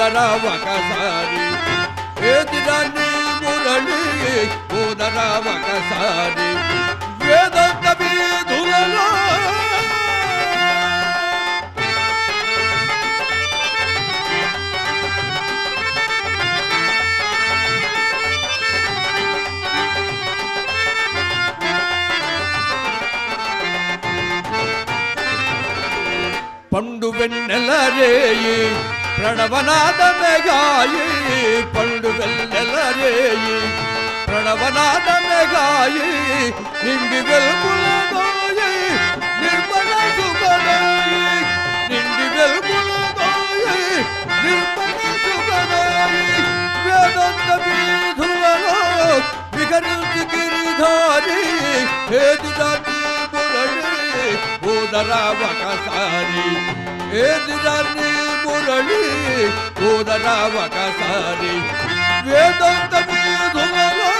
ఊదరా ఒకసారి ఏదిరాన్ని మురళి ఊదరా ఒకసారి వేదాంత వీధులలో పండు వెన్నెల రేయి ప్రణవనాదమెగాయి పండు వెన్నెల రేయి ప్రణవనాదమెగాయి నిండి వెలుగులగాయి నిర్మల సుగదాయి నిండి వెలుగులగాయి నిర్మల సుగదాయి వేదాంత వీధులలో వికరించి గిరిధారి ఏదిరాన్ని మురళి ఊదరా ఒకసారి ఏదిరాన్ని మురళి ఊదరా ఒకసారి వేదాంత వీధులలో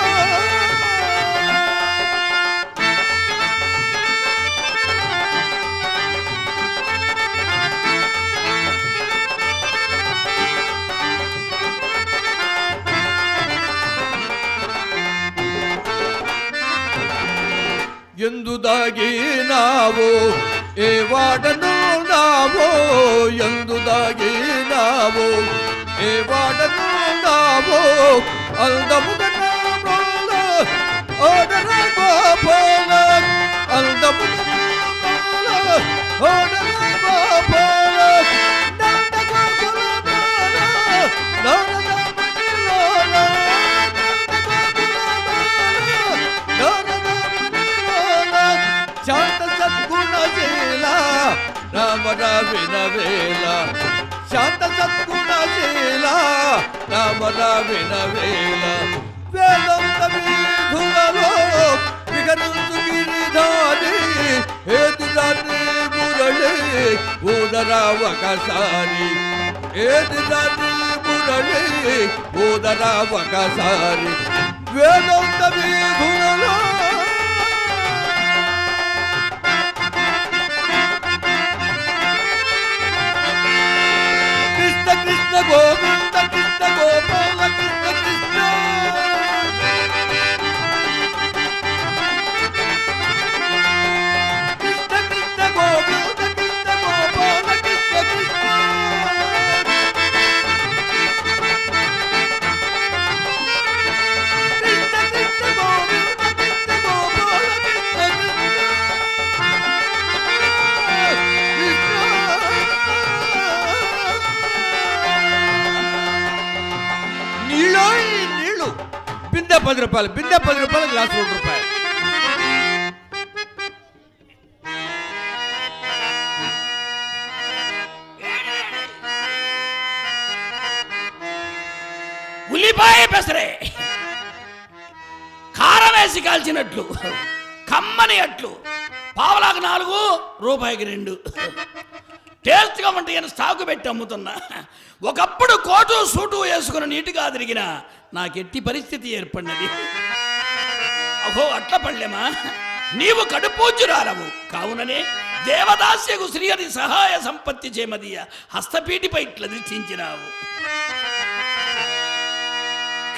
ಎಂದು దాగినావో ఏ వాడను నావో ಎಂದು దాగినావో ఏ వాడను నావో అందముగా నామోల ఓడరా గోపాల అందముగా నామోల ఓడరా గోపాల నంద గోకులమాల నరద మణిలోల శాంత సద్గుణశీల రామ రావిన వేళ శాంత సద్గుణశీల రామ రావిన వేళ వేదాంత వీధులలో వికరించు గిరిధారి ఏదిరాన్ని మురళి ఊదరా ఒకసారి ఏదిరాన్ని మురళి ఊదరా ఒకసారి వేదాంత వీధులలో కృష్ణ గోవింద కృష్ణ గోపాల కృష్ణ కృష్ణ కృష్ణ కృష్ణ గోవింద కృష్ణ గోపాల కృష్ణ కృష్ణ కృష్ణ కృష్ణ గోవింద కృష్ణ గోపాల కృష్ణ నీళ్ళు బిందె 10 రూపాయలు బిందె 10 రూపాయలు గ్లాస్ 2 రూపాయలు ఉల్లిపాయ పెసరే కారం వేసి కాల్చినట్లు కమ్మని అట్లు పావలాకు 4 రూపాయికి 2 టేస్ట్గా ఉంటాయని స్టాకు పెట్టి అమ్ముతున్నా. ఒకప్పుడు కోటు సూటు వేసుకుని నీటిగా తిరిగిన నాకెట్టి పరిస్థితి ఏర్పడినది. అహో అట్ల పళ్ళెమా నీవు కడుపూజ్యురాలవు కావుననే దేవదాస్యకు శ్రీహరి సహాయ సంపత్తి చేమదియ హస్తపీఠిపై ఇట్లా దించినావు.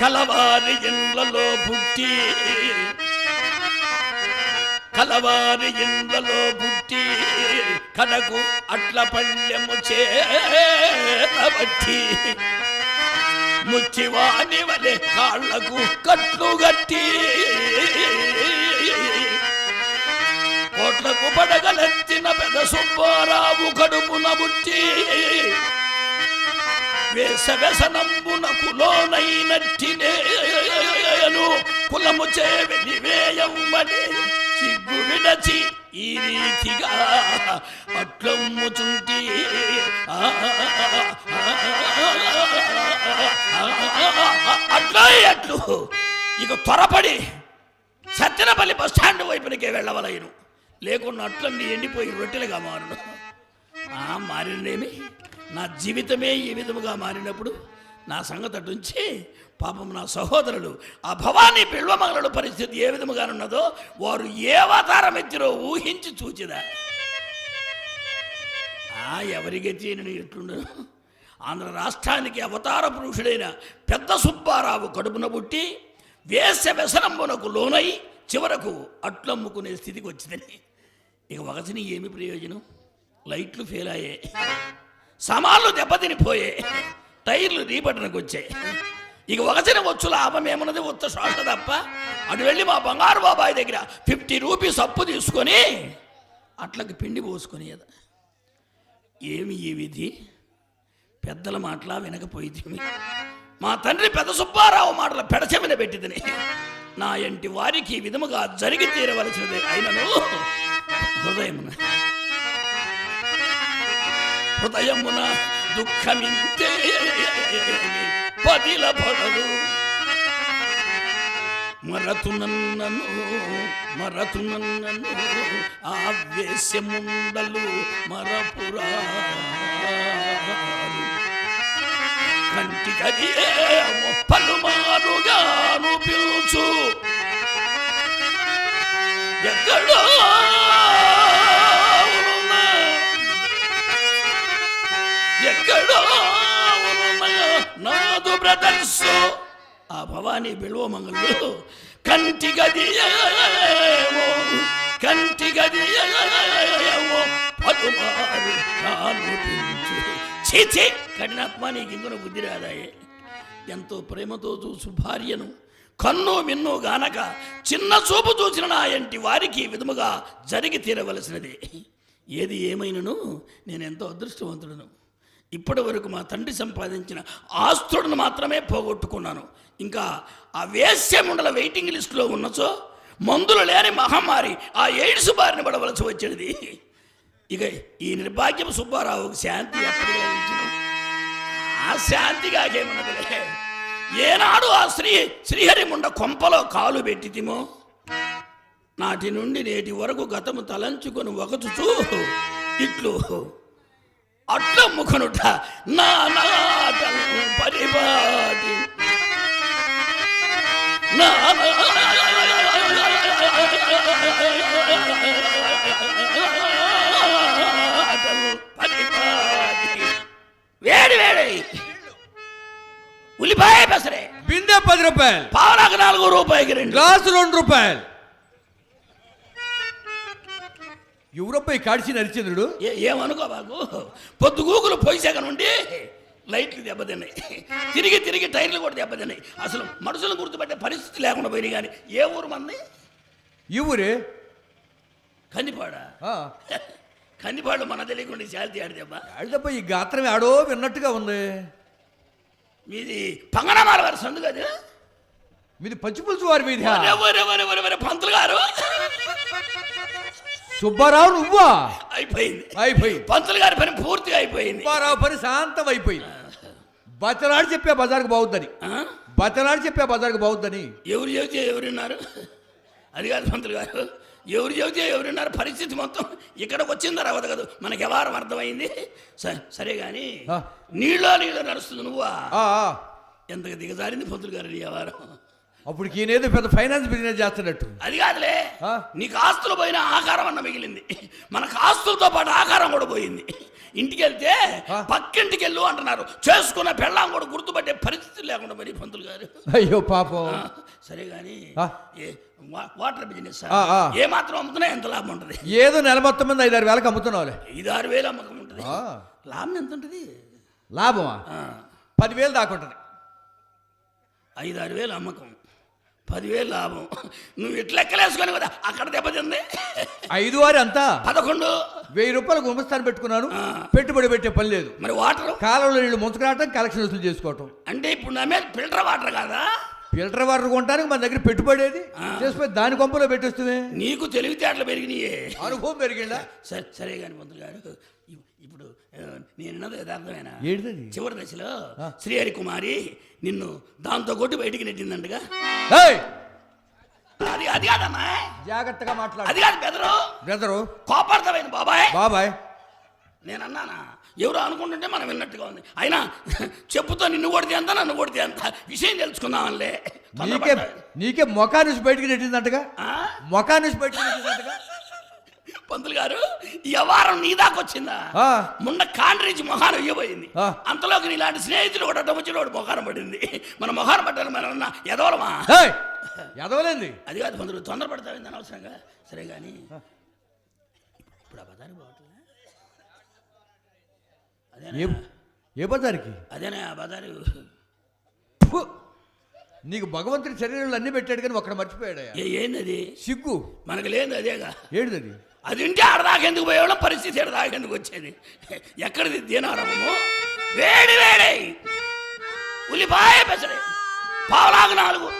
కలవారి ఇండ్లలో పుట్టి కలవారి ఇండ్లలో పుట్టి కడకు అట్ల పళ్ళెము చేరబట్టి ముచ్చివాని వలె కాళ్లకు కట్లు గట్టి కోట్లకు పడగలెత్తిన పెద సుబ్బారావు కడుపున బుట్టి వేసవెసనంబునకు లోనైనట్టినేను కులము చేవెలివేయమ్మని సిగ్గు విడచి ఈ రీతిగా అట్లమ్ముచుంటి అట్లు ఇక త్వరపడి సత్తెనపల్లి బస్ స్టాండ్ వైపునికే వెళ్ళవలయను, లేకున్న అట్లన్నీ ఎండిపోయి రొట్టెలుగా మారును. మారినేమి నా జీవితమే ఈ విధముగా మారినప్పుడు నా సంగతి అటుంచి పాపం నా సహోదరులు ఆ భవానీ పిల్వమంగళుడు పరిస్థితి ఏ విధముగానున్నదో వారు ఏ అవతారం ఎత్తిరో ఊహించి చూచిదా. ఎవరి గతి నేను ఎట్లుండను ఆంధ్ర రాష్ట్రానికి అవతార పురుషుడైన పెద్ద సుబ్బారావు కడుపున పుట్టి వేశ్య వ్యసనంబునకు లోనై చివరకు అట్లమ్ముకునే స్థితికి వచ్చిందని. ఇక వగసిని ఏమి ప్రయోజనం? లైట్లు ఫెయిల్ అయ్యాయి, సమాన్లు దెబ్బతినిపోయే, టైర్లు రీపట్టణకు వచ్చాయి. ఇక వగసిన వచ్చు లాభం ఏమన్నది? ఉత్త శోష తప్ప. అటు వెళ్ళి మా బంగారు బాబాయ్ దగ్గర 50 రూపీస్ అప్పు తీసుకొని అట్లకి పిండి పోసుకొని ఏమి ఈ విధి? పెద్దల మాటలా వినకపోయింది. మా తండ్రి పెద్ద సుబ్బారావు మాటల పెడచెవిన పెట్టిదని నా ఇంటి వారికి ఈ విధముగా జరిగి తీరవలసినదే. అయినను హృదయమున దుఃఖమింతే పదిల పడదు. మరతునన్నను ఆవేశముండలు మరపురా. కంటికది పలుమారుగాను పిలుచు ఎక్కడో నాదు బ్రదర్స్ ఆ భవానీ బిల్వ మంగళుడు కంటిగది పలుమారు చీచి కఠినాత్మ నీకు ఇంకొన బుద్ధి రాదాయే. ఎంతో ప్రేమతో చూసు భార్యను కన్ను మిన్ను గానక చిన్న చూపు చూసిన నా ఇంటి వారికి విధముగా జరిగి తీరవలసినది. ఏది ఏమైనను నేనెంతో అదృష్టవంతుడను. ఇప్పటి వరకు మా తండ్రి సంపాదించిన ఆస్తులను మాత్రమే పోగొట్టుకున్నాను. ఇంకా ఆ వేశ్యముండల వెయిటింగ్ లిస్టులో ఉన్నచో మందులు లేని మహమ్మారి ఆ ఎయిడ్స్ బారిన పడవలసి వచ్చేది. ఇక ఈ నిర్భాగ్యం సుబ్బారావుకు శాంతి ఎప్పటికీ లభించిన ఆ శాంతిగాకేమన్నదిలే. ఏనాడు ఆ శ్రీహరిముండ కొంపలో కాలు పెట్టితిమో నాటి నుండి నేటి వరకు గతము తలంచుకొని ఒకచుచూ ఇట్లు అట్లమ్ముకొనుట నా నాటం పరిపాటి వేడి వేడి ఉల్లిపాయ పెసరే బిందె 10 రూపాయలు, పావులకు 4 రూపాయలకి 2 గ్లాసు 2 రూపాయలు. ఎవరప్ప ఈ కాడిచి నరిచంద్రుడు? ఏమనుకో బాబు, పొద్దుగూకులు పొయ్యిశాక నుండి లైట్లు దెబ్బతిన్నాయి, తిరిగి టైర్లు కూడా దెబ్బతిన్నాయి. అసలు మనుషులు గుర్తుపట్టే పరిస్థితి లేకుండా పోయినాయి. కానీ ఏ ఊరు మంది? ఈ ఊరే కందిపాడ. కందిపాడు మన తెలియకుండా శాలిటీ ఆడిదెబ్బా. ఆడిదప్ప ఈ గాత్రం ఆడో విన్నట్టుగా ఉంది. మీది పంగనామాల వారి సందు కదా? మీది పచ్చిపులుసు వారి మీది. పంతులు గారు సుబ్బారావు నువ్వా? అయిపోయింది. పంతులు గారి పని పూర్తిగా అయిపోయింది. సుబ్బారావు పని శాంతం అయిపోయింది. బతనాడు చెప్పే బజార్కు బాగుద్దని, బతనాడు చెప్పే బజార్కు బాగుద్దని. ఎవరు చెబితే ఎవరున్నారు? అది కాదు పంతులు గారు, ఎవరు చెబితే ఎవరున్నారు? పరిస్థితి మొత్తం ఇక్కడికి వచ్చిన తర్వాత కదా మనకి ఎవరు అర్థమైంది. సరే కానీ నీళ్ళ నడుస్తుంది నువ్వా? ఎంతగా దిగజారింది పంతులు గారు నీ వ్యవహారం. అప్పుడు ఈయనేదో పెద్ద ఫైనాన్స్ బిజినెస్ చేస్తున్నట్టు. అది కాదులే, నీకు ఆస్తులు పోయిన ఆకారం అన్న మిగిలింది. మనకు ఆస్తులతో పాటు ఆకారం కూడా పోయింది. ఇంటికి వెళ్తే పక్కింటికి వెళ్ళు అంటున్నారు. చేసుకున్న పెళ్ళాం కూడా గుర్తుపట్టే పరిస్థితి లేకుండా మరి పంతులు గారు. అయ్యో పాపం. సరే కానీ వాటర్ బిజినెస్ ఏ మాత్రం అమ్ముతున్నా ఎంత లాభం ఉంటుంది? ఏదో నెల మొత్తం మీద 5-6 వేలకు అమ్ముతున్నావులే. 5-6 వేలు అమ్మకం ఉంటుంది. లాభం ఎంత ఉంటుంది? లాభమా 10,000 దాకా ఉంటుంది. 5-6 వేలు అమ్మకం, 10,000 లాభం. నువ్వు ఇట్లా లెక్కలేసుకొని కదా అక్కడ దెబ్బతింది. 5-6 అంతా 11,000 రూపాయలు గుమస్తాను పెట్టుకున్నాను. పెట్టుబడి పెట్టే పని లేదు. మరి వాటర్ కాలంలో నీళ్ళు ముంచుకురావటం, కలెక్షన్ వసూలు చేసుకోవటం. అంటే ఇప్పుడు నా మీద ఫిల్టర్ వాటర్ కాదా? ఫిల్టర్ వాటర్ కొనడానికి మన దగ్గర పెట్టుబడేది చేసిపోయి దాని కొంపలో పెట్టేస్తుంది. నీకు తెలివితేటలు పెరిగినాయే, అనుభవం పెరిగిందా? సరే కానీ పంతులు గారు, ఇప్పుడు నేనున్నది యథార్థమేనా? చివరి దశలో శ్రీహరి కుమారి నిన్ను దాంతో కొట్టి బయటికి నెట్టిందంటగా. అది కాదమ్మా, జాగ్రత్తగా మాట్లాడు. అది కాదు బెదరు కోపార్థమైంది బాబాయ్. నేను అన్నానా? ఎవరు అనుకుంటుంటే మనం విన్నట్టుగా ఉంది. అయినా చెప్పుతో నిన్ను కొడితే అంత నన్ను కొడితే అంత విషయం తెలుసుకుందామనిలే. నీకే మొఖాన్ని బయటికి నెట్టిందంటగా. మొఖాన్ని బయటికి నెట్టిందంటగా. పంతులు గారు ఈ వ్యవహారం నీ దాకొచ్చిందా? ఆ, మొన్న కాండ్రించి మొహానం ఇవ్వబోయింది. ఆ. అంతలోకి నీలాంటి స్నేహితులు కూడా వచ్చినోడు మొహానం పడింది. మన మొహానం పట్టాలి మనం ఎదవలమా? ఏయ్, ఎదవలేంది. అది కాదు పంతులు, తొందరపడతావు అనవసరంగా. సరే కానీ ఇప్పుడు ఆ బజారు పోవట్లే. ఏ బజార్కి? అదేనా ఆ బజారు? ఫు, నీకు భగవంతుడి శరీరంలో అన్ని పెట్టాడు కానీ ఒక్కడ మర్చిపోయాడు. ఏంది అది? సిగ్గు మనకు లేదు అదేగా. ఏడుది? అది ఉంటే ఆడదాకెందుకు పోయేవాళ్ళం, పరిస్థితి ఆడదాకెందుకు వచ్చేది? ఎక్కడిది దీనారము? వేడి వేడి ఉల్లిపాయ పెసరే పావులాగు 4.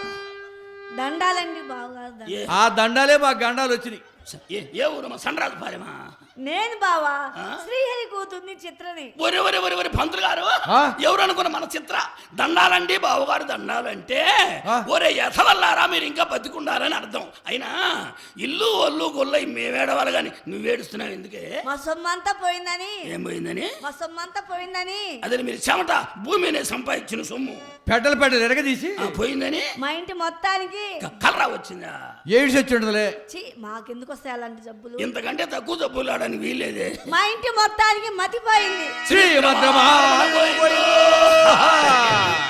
దండాలండి బావగారు. ఆ దండాలే మా గండాలు వచ్చినాయి. ఏ ఊరమ్మా? సండ్రాజు పాలెమా? నేను బావా శ్రీహరి కూతుర్ని చిత్రని. ఒరే పంతులు గారు, ఆ? ఎవరు అనుకున్న మన చిత్ర దండాలండి బావగారు దండాలంటే ఆ? ఒరే ఎథవల్లారా మీరు ఇంకా బతికుండాలని అర్థం. అయినా ఇల్లు ఒళ్ళు గొల్ల మేమేడవాలి కానీ నువ్వేడుస్తున్నావు ఎందుకే? మా సొమ్మంతా పోయిందని. ఏం పోయిందని? మా సొమ్మంతా పోయిందని. అదే మీరు చెమట భూమిని సంపాదించిన సొమ్ము పెద్దలు ఎరగదీసి పోయిందని. మా ఇంటి మొత్తానికి కలరా వచ్చిందా? ఏడు వచ్చి ఉండదులే. చి, మాకెందుకు వస్తాయి అలాంటి జబ్బులు? ఇంతకంటే తక్కువ జబ్బులు ఆడడానికి వీల్లేదే. మా ఇంటి మొత్తానికి మతిపోయింది.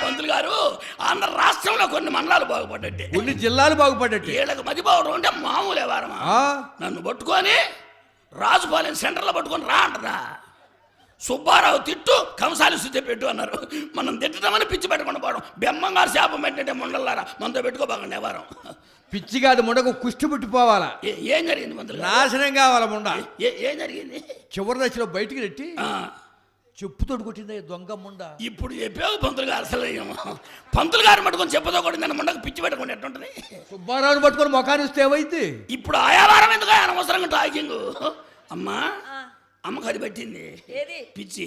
పంతులు గారు, ఆంధ్ర రాష్ట్రంలో కొన్ని మండలాలు బాగుపడ్డట్టే, కొన్ని జిల్లాలు బాగుపడ్డట్టు. వీళ్ళకి మతిపోవడం అంటే మామూలే వారమా? నన్ను పట్టుకొని రాజుపాలెం సెంటర్లో పట్టుకొని రా అంటదా. సుబ్బారావు తిట్టు, కంసాలి శుద్ధి పెట్టు అన్నారు. మనం తిట్టమని పిచ్చి పెట్టకుండా పోవడం. బెమ్మంగారు శాపం పెట్టినట్టే ముండలారా మనతో పెట్టుకోబాగండి ఎవరం. పిచ్చి కాదు, ముండకు కుష్టి పుట్టిపోవాలా. ఏం జరిగింది మంత్రులు? నాశనం కావాల ముండ. ఏం జరిగింది? చివరి దశలో బయటికి నెట్టి ఆ, చెప్పుతోడు కొట్టింది దొంగ ముండ. ఇప్పుడు చెప్పావు పంతులు గారు. అసలు పంతులు గారు పట్టుకొని చెప్పుతో కొట్టిందని ముండకు పిచ్చి పెట్టుకుని ఎట్టుంటది? సుబ్బారావుని పట్టుకొని ముఖాన్ని వస్తే ఏమైంది? ఇప్పుడు ఆయావారం ఎందుకు అనవసరంగా టాకింగ్? అమ్మా, అమ్మకు అది పట్టింది ఏది? పిచ్చి.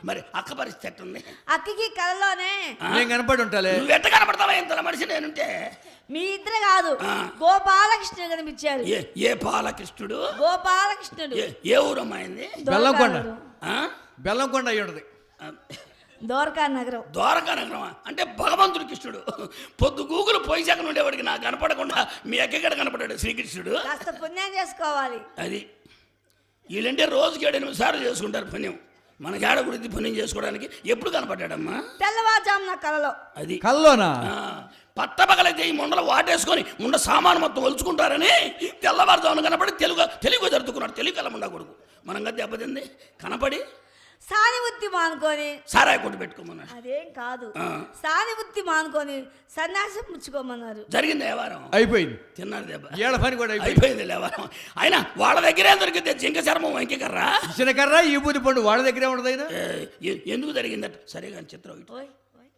మరి అక్క పరిస్థితి ఎట్టుంది? అక్కకి కలలోనే నేను కనపడి ఉంటాలే. నువ్వు ఎట్ట కనపడతావా ఇంత మనిషి నేనుంటే? మీ ఇద్దరు కాదు, గోపాలకృష్ణుడు కనిపించారు. ఏ బాలకృష్ణుడు? గోపాలకృష్ణుడు. ఏ ఊరు అమ్మాయింది? బెల్లంకొండ. ఆ? బెల్లంకొండ అయ్యి ఉంటది. ద్వారకా నగరం. ద్వారకా నగరమా? అంటే భగవంతుడు కృష్ణుడు. పొద్దు గూగులు పోయి సెకండ్ ఉండేవాడికి నాకు కనపడకుండా మీ ఎక్కడ కనపడాడు శ్రీకృష్ణుడు. కాస్త పుణ్యం చేసుకోవాలి. అది వీళ్ళంటే రోజుకి 7-8 సార్లు చేసుకుంటారు పుణ్యం. మనకి ఏడ గురించి పుణ్యం చేసుకోవడానికి ఎప్పుడు కనపడ్డాడమ్మా? తెల్లవారుజామున కలలో. అది కల్లోనా? పట్టపగలైతే ఈ ముండలు వాటేసుకొని ముండ సామాను మొత్తం ఒలుచుకుంటారని తెల్లవారుజామున కనపడి తెలుగు జరుపుకున్నాడు. తెలుగు కలముండా కొడుకు. మనం దెబ్బతింది కనపడి సానిబుద్ధి మానుకొని సారాయి కొట్టు పెట్టుకోమన్నాడు. అదేం కాదు, సానిబుద్ధి మానుకొని సన్యాసం పుచ్చుకోమన్నారు. జరిగింది వ్యవహారం. అయిపోయింది. తిన్నారు దెబ్బ. ఏడ పని కూడా అయిపోయింది వ్యవహారం. అయినా వాళ్ళ దగ్గరే దొరికితే జింక చర్మం వంకికర్రా చిన్నకర్రా ఈ బూది పండు వాళ్ళ దగ్గరే ఉండదు. అయినా ఎందుకు జరిగిందట? సరే కానీ చిత్రం ఓయ్, ఓయ్.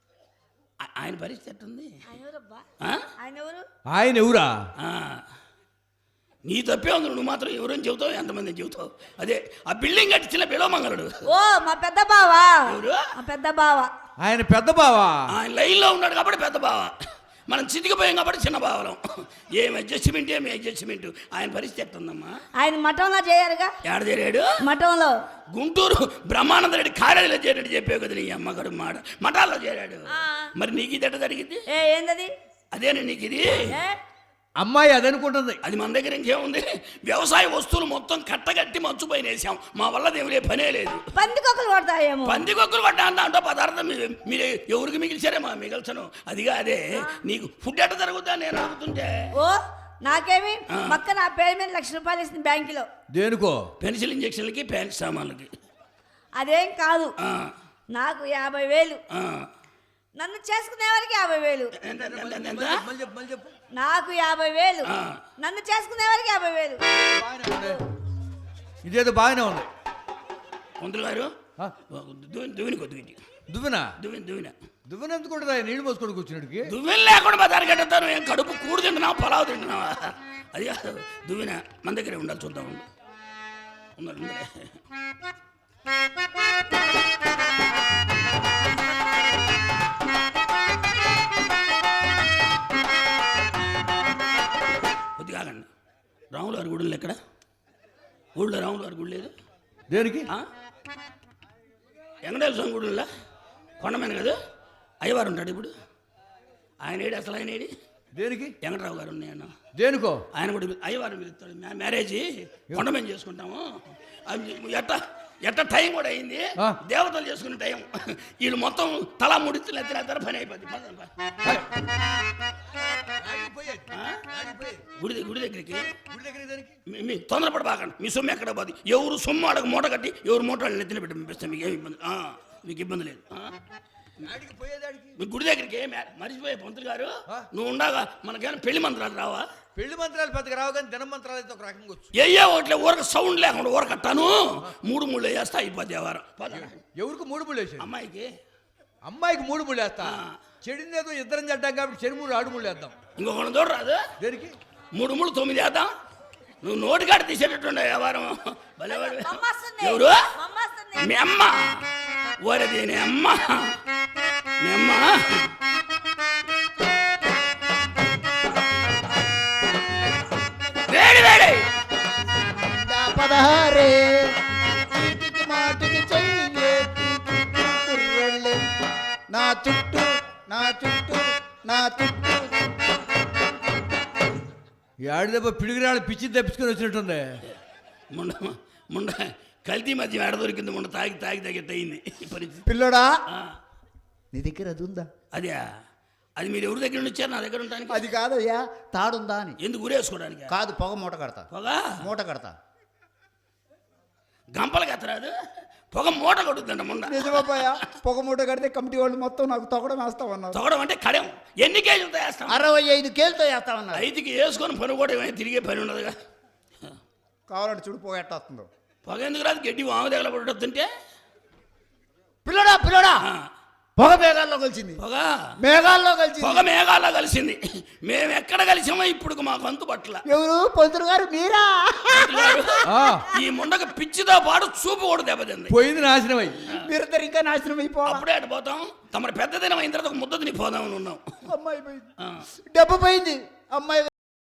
ఆయన పరిస్థితి ఎట్టుంది? ఆయన ఎవరబ్బా? ఆ? ఆయన ఎవరు? ఆయన ఎవరా? నీ తప్పే ఉంది. నువ్వు మాత్రం ఎవరని చెబుతావు, ఎంతమందిని చెబుతావు. అదే ఆ బిల్డింగ్ కట్టించిన బిలవమంగళుడు. ఓ మా పెద్ద బావా. ఎవరు? మా పెద్ద బావా. ఆయన పెద్ద బావా. ఆయన లైన్లో ఉన్నాడు కాబట్టి పెద్ద బావ. మనం చితికిపోయాం కాబట్టి చిన్న బావలం. ఏం అడ్జస్ట్మెంట్, ఏమి అడ్జస్ట్మెంట్. ఆయన పరిస్థితి ఎట్టుందమ్మా? ఆయన మఠంలో చేరారుగా. ఏడ చేరాడు? మఠంలో. గుంటూరు బ్రహ్మానంద రెడ్డి కార్యాలయంలో చేరాడు. చెప్పావు కదా నీ అమ్మగారు మాట. మఠాల్లో చేరాడు. మరి నీకు ఇది ఎట్ట జరిగింది? ఏందది? అదేనా నీకు ఇది? అమ్మాయి అదనుకుంటుంది. అది మన దగ్గర ఇంకేముంది? వ్యవసాయ వస్తువులు మొత్తం కట్టగట్టి మంచుపైన వేసాం. మా వల్ల దేవులే పనే లేదు. పందికొక్కలు పడతాయేమో. పందికొక్కలు పడ్డా అంటో పదార్థం మీరు ఎవరికి మిగిల్చారే? మా మిగల్చను. అదిగా అదే నీకు ఫుడ్ ఎట్ట జరుగుతా నేను అడుగుతుంటే. ఓ నాకేమి పక్క నా పేరు మీద ₹1,00,000 ఇస్తుంది బ్యాంకులో. దేనికో? పెన్సిల్ ఇంజక్షన్లకి ప్యాంట్ సామాన్లకి. అదేం కాదు, నాకు 50,000. నన్ను చేసుకునే వారికి 50,000. నాకు 50,000. నన్ను చేసుకునే వారికి 50,000. ఇదేదో బాగానే ఉంది. పంతులు గారు దువ్విని కొద్దిగి దువ్వెనా? దువ్విన దువ్వెన ఎందుకు ఉంటుంది? నీళ్ళు పోసుకొని కూర్చున్నాడికి దువ్వెన లేకుండా బజారు కట్టుతాను. ఏం కడుపు కూడు తింటున్నావా, పలావు తింటున్నావా? అది కాదు, దువ్విన మన దగ్గరే ఉండాలి. చూద్దాం. ఉండాలి. కొద్దిగా ఆగండి. రాములు వారి గుడి ఎక్కడ? ఊళ్ళో రాములు వారి గుడి లేదు. దేనికి? వెంకటేశ్వర స్వామి గుడిలో కొండమైన కదా అయ్యవారు ఉంటాడు. ఇప్పుడు ఆయన ఏడి? అసలు ఆయన ఏడి? దేనికి? వెంకటరావు గారు నేను దేనికో? ఆయన కూడా అయ్యవారు పిలుస్తాడు. మ్యారేజ్ కొండ మేము చేసుకుంటాము. ఎట్ట టైం కూడా అయింది. దేవతలు చేసుకునే టైం. వీళ్ళు మొత్తం తలా ముడిచి ఎత్తిన పని అయిపోద్ది. గుడి దగ్గరికి మీ తొందరపడి బాకండి. మీ సొమ్ము ఎక్కడ పోదు. ఎవరు సొమ్ము అడగ మూట కట్టి ఎవరు మూట వాళ్ళని ఎత్తిన పెట్టి పంపిస్తాం. మీకు ఏమి ఇబ్బంది, మీకు ఇబ్బంది లేదు. మీ గుడి దగ్గరికి మర్చిపోయే పంతులు గారు, నువ్వు ఉండగా మనకేమైనా పెళ్లి మంత్రాలు రావా? పెళ్లి మంత్రాలు పెద్దగా రావు, కానీ దిన మంత్రాలు అయితే ఒక రకంగా వచ్చు. ఏ ఒకటి ఊరక సౌండ్ లేకుండా ఊరకట్టాను. 3 వేస్తా అయిపోద్ది వారం. ఎవరికి 3 ముళ్ళు వేసాడు? అమ్మాయికి 3 ముళ్ళు వేస్తా. చెడిందేదో ఇద్దరం చెడ్డాం కాబట్టి చెడు 3 ఆడు ముళ్ళు వేద్దాం. ఇంకొకటి చూడరాదు. దేనికి? 3 9 వేద్దాం. నువ్వు నోటికాడ తీసేటట్టుండే వ్యవహారం. భలేవాడు. మమ్మొస్తుంది. ఎవరు? మమ్మొస్తుంది. మీ అమ్మ. ఓరది నీ అమ్మ. మీ అమ్మ వేడి వేడి 16 చీటికి మాటికి చెయ్యే కుర్రోళ్ళే నా చుట్టూ నా చుట్టూ నా చుట్టూ. ఈ ఆడిదెబ్బ పిడిగిరాళ్ళు పిచ్చి తెప్పించుకొని వచ్చినట్టుంది. ముండ కల్తీ మధ్య ఎడ దొరికింది. ముండ తాగి తగ్గట్టు పరిస్థితి. పిల్లడా, నీ దగ్గర అది ఉందా? అదే అది మీరు ఎవరి దగ్గర నుంచి వచ్చారు నా దగ్గర ఉండడానికి? అది కాదయ్యా, తాడుందా అని. ఎందుకు ఊరేసుకోవడానికి? కాదు, పొగ మూట కడతా. పొగ మూట కడతా. గంపలు కత్తరాదు, పొగ మూట కొడుతుందంట ముండ. నిజమయ్యా, పొగ మూట కడితే కమిటీ వాళ్ళు మొత్తం నాకు తొగడం వేస్తామన్నారు. తొగడం అంటే కడెం. ఎన్ని కేజీలతో వేస్తాం? 65 కేజీలతో వేస్తామన్నారు. 5కి వేసుకొని పని కూడా తిరిగే పని ఉండదుగా. కావాలంటే చూడు పొగ ఎట్ట వస్తుందో. పొగ ఎందుకు రాదు? గడ్డి వాము దగ్గర పడుతుంటే. పిల్లడా పిల్లడా, పొగ మేఘాల్లో కలిసింది. పొగ మేఘాల్లో కలిసింది. పొగ మేఘాల్లో కలిసింది. మేము ఎక్కడ కలిసామో ఇప్పుడు మాకు అంతు పట్ల. ఎవరు? పంతులు గారు మీరా? ఈ ముండకు పిచ్చితో పాటు చూపు కూడా దెబ్బతింది. పోయింది నాశనం అయ్యి. మీరిద్దరు ఇంకా నాశనం అయిపోవాలి. అప్పుడే అటు పోతాం. తమ పెద్ద దినం అయిన తర్వాత ఒక ముద్ద తిని పోదామని ఉన్నాం. అమ్మాయి పోయింది, డబ్బు పోయింది, అమ్మాయి